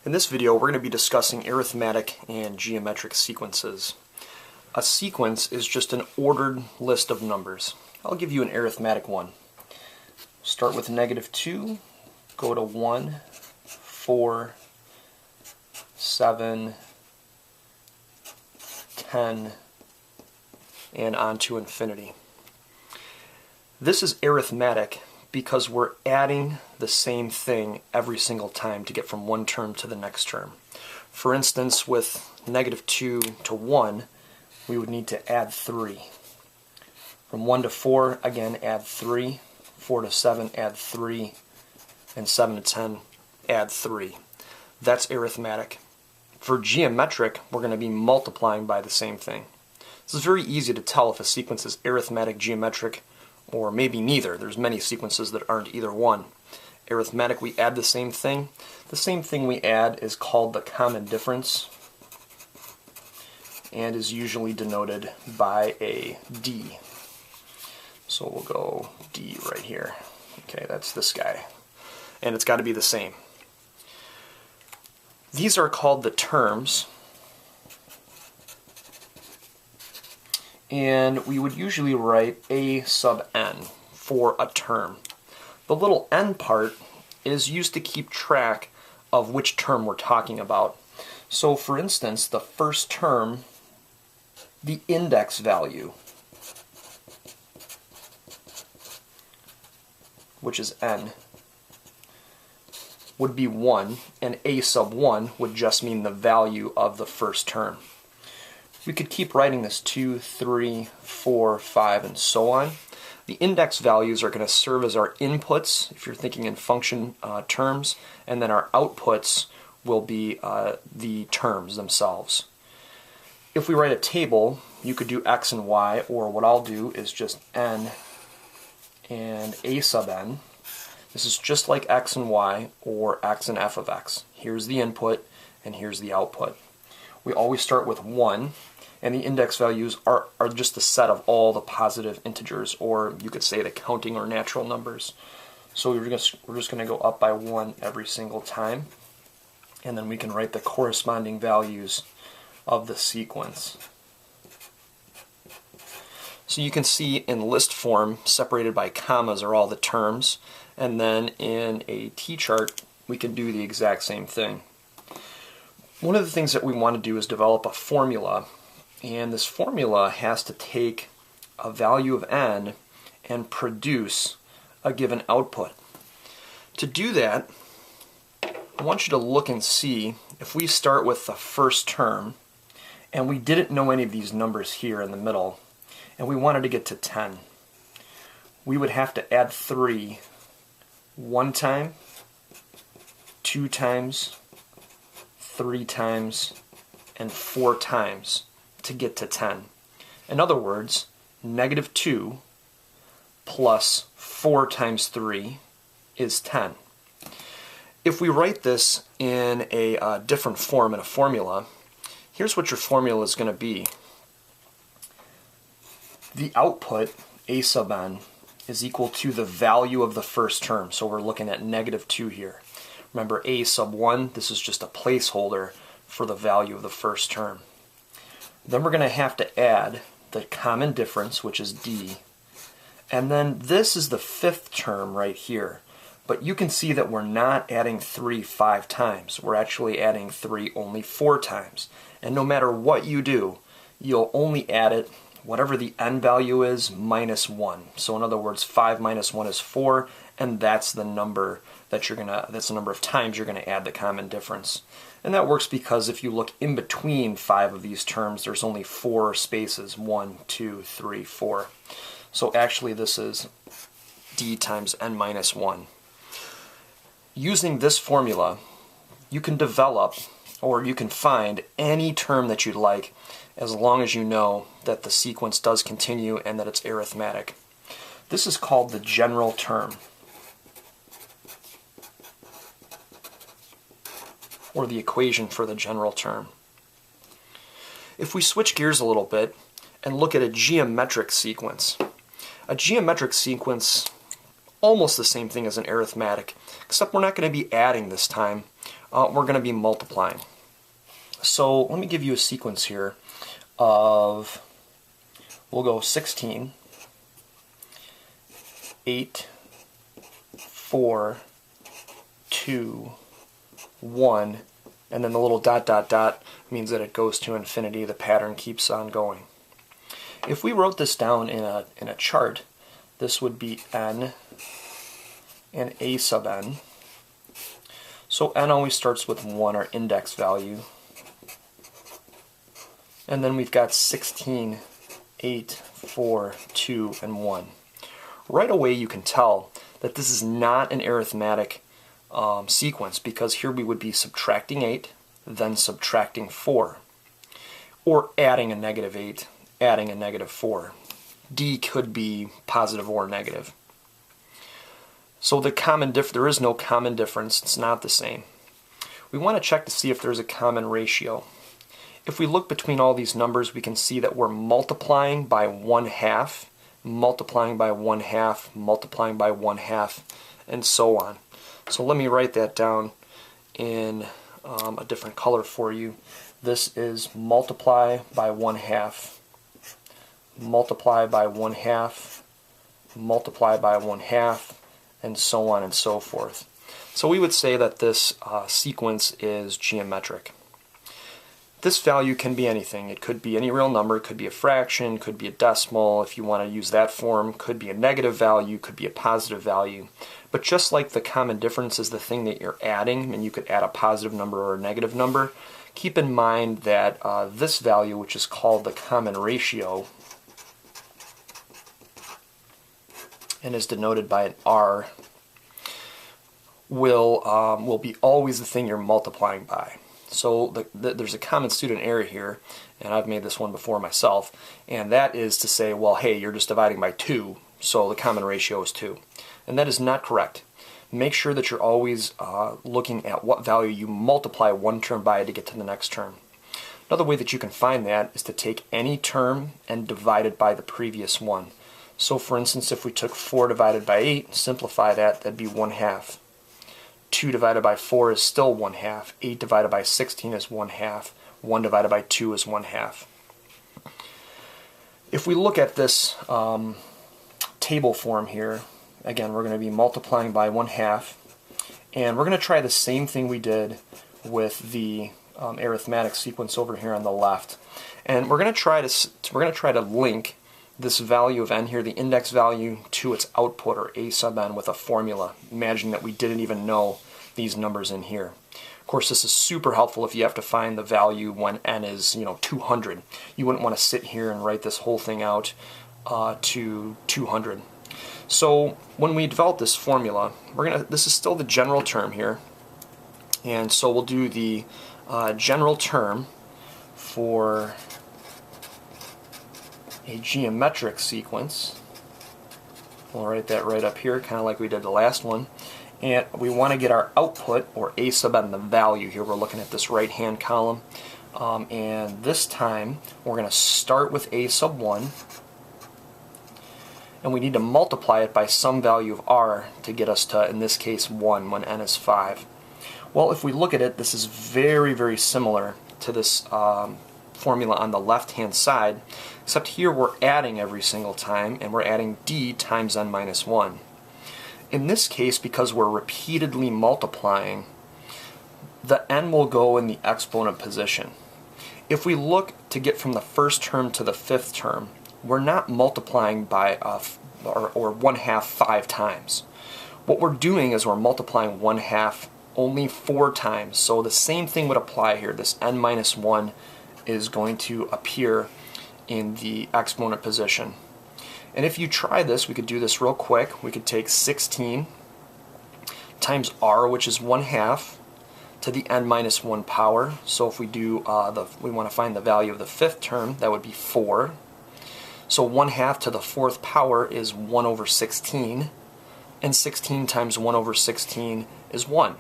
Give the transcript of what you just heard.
In this video, we're going to be discussing arithmetic and geometric sequences. A sequence is just an ordered list of numbers. I'll give you an arithmetic one. Start with -2, go to 1, 4, 7, 10, and on to infinity. This is arithmetic because we're adding the same thing every single time to get from one term to the next term. For instance, with -2 to 1, we would need to add 3. From 1 to 4, again, add 3. 4 to 7, add 3. And 7 to 10, add 3. That's arithmetic. For geometric, we're going to be multiplying by the same thing. This is very easy to tell if a sequence is arithmetic, geometric, or maybe neither. There's many sequences that aren't either one. Arithmetic, we add the same thing. The same thing we add is called the common difference and is usually denoted by a D. So we'll go D right here. Okay, that's this guy. And it's got to be the same. These are called the terms. And we would usually write a sub n for a term. The little n part is used to keep track of which term we're talking about. So for instance, the first term, the index value, which is n, would be 1, and a sub 1 would just mean the value of the first term. We could keep writing this 2, 3, 4, 5, and so on. The index values are going to serve as our inputs, if you're thinking in function terms, and then our outputs will be the terms themselves. If we write a table, you could do x and y, or what I'll do is just n and a sub n. This is just like x and y, or x and f of x. Here's the input, and here's the output. We always start with 1. And the index values are just the set of all the positive integers, or you could say the counting or natural numbers. So we're just going to go up by 1 every single time. And then we can write the corresponding values of the sequence. So you can see in list form, separated by commas are all the terms. And then in a T-chart, we can do the exact same thing. One of the things that we want to do is develop a formula. And this formula has to take a value of n and produce a given output. To do that, I want you to look and see if we start with the first term and we didn't know any of these numbers here in the middle and we wanted to get to 10. We would have to add 3 1 time, 2 times, 3 times, and 4 times to get to 10. In other words, -2 plus 4 times 3 is 10. If we write this in a different form, in a formula, here's what your formula is going to be. The output, a sub n, is equal to the value of the first term. So we're looking at -2 here. Remember, a sub 1, this is just a placeholder for the value of the first term. Then we're going to have to add the common difference, which is D. And then this is the fifth term right here. But you can see that we're not adding 3 5 times. We're actually adding 3 only 4 times. And no matter what you do, you'll only add it, whatever the n value is, minus 1. So in other words, 5 minus 1 is 4, and that's the number that that's the number of times you're going to add the common difference. And that works because if you look in between 5 of these terms, there's only 4 spaces, 1, 2, 3, 4. So actually this is d times n minus 1. Using this formula, you can develop, or you can find any term that you'd like, as long as you know that the sequence does continue and that it's arithmetic. This is called the general term, or the equation for the general term. If we switch gears a little bit and look at a geometric sequence, almost the same thing as an arithmetic, except we're not going to be adding this time. we're going to be multiplying. So let me give you a sequence here of, we'll go 16, 8, 4, 2, 1, and then the little dot dot dot means that it goes to infinity. The pattern keeps on going. If we wrote this down in a chart, this would be n and a sub n. So n always starts with 1, our index value. And then we've got 16, 8, 4, 2, and 1. Right away you can tell that this is not an arithmetic sequence, because here we would be subtracting 8, then subtracting 4, or adding a negative 8, adding a negative 4. D could be positive or negative. So there is no common difference, it's not the same. We want to check to see if there's a common ratio. If we look between all these numbers, we can see that we're multiplying by 1/2, multiplying by 1/2, multiplying by 1/2, and so on. So let me write that down in a different color for you. This is multiply by 1/2, multiply by 1/2, multiply by 1/2, and so on and so forth. So we would say that this sequence is geometric. This value can be anything. It could be any real number, it could be a fraction, could be a decimal, if you want to use that form, could be a negative value, could be a positive value. But just like the common difference is the thing that you're adding, and you could add a positive number or a negative number, keep in mind that this value, which is called the common ratio, and is denoted by an R, will be always the thing you're multiplying by. So there's a common student error here, and I've made this one before myself, and that is to say, well, hey, you're just dividing by 2, so the common ratio is 2. And that is not correct. Make sure that you're always looking at what value you multiply one term by to get to the next term. Another way that you can find that is to take any term and divide it by the previous one. So for instance, if we took 4 divided by 8, simplify that, that'd be 1/2. 2 divided by 4 is still 1/2. 8 divided by 16 is 1/2. 1 divided by 2 is 1/2. If we look at this table form here, again, we're going to be multiplying by 1/2, and we're going to try the same thing we did with the arithmetic sequence over here on the left. And we're going to try to link this value of n here, the index value, to its output, or a sub n, with a formula. Imagine that we didn't even know these numbers in here. Of course, this is super helpful if you have to find the value when n is 200. You wouldn't want to sit here and write this whole thing out to 200. So when we develop this formula, this is still the general term here, and so we'll do the general term for a geometric sequence. We'll write that right up here, kind of like we did the last one. And we want to get our output, or a sub n, the value here. We're looking at this right-hand column. And this time, we're going to start with a sub 1. And we need to multiply it by some value of r to get us to, in this case, 1 when n is 5. Well, if we look at it, this is very, very similar to this formula on the left-hand side, except here we're adding every single time, and we're adding d times n minus 1. In this case, because we're repeatedly multiplying, the n will go in the exponent position. If we look to get from the first term to the fifth term, we're not multiplying by or 1/2 5 times. What we're doing is we're multiplying 1/2 only 4 times. So the same thing would apply here. This n minus 1 is going to appear in the exponent position. And if you try this, we could do this real quick. We could take 16 times r, which is 1/2, to the n minus 1 power. So if we do we want to find the value of the fifth term, that would be 4. So 1/2 to the 4th power is 1/16, and 16 times 1/16 is 1.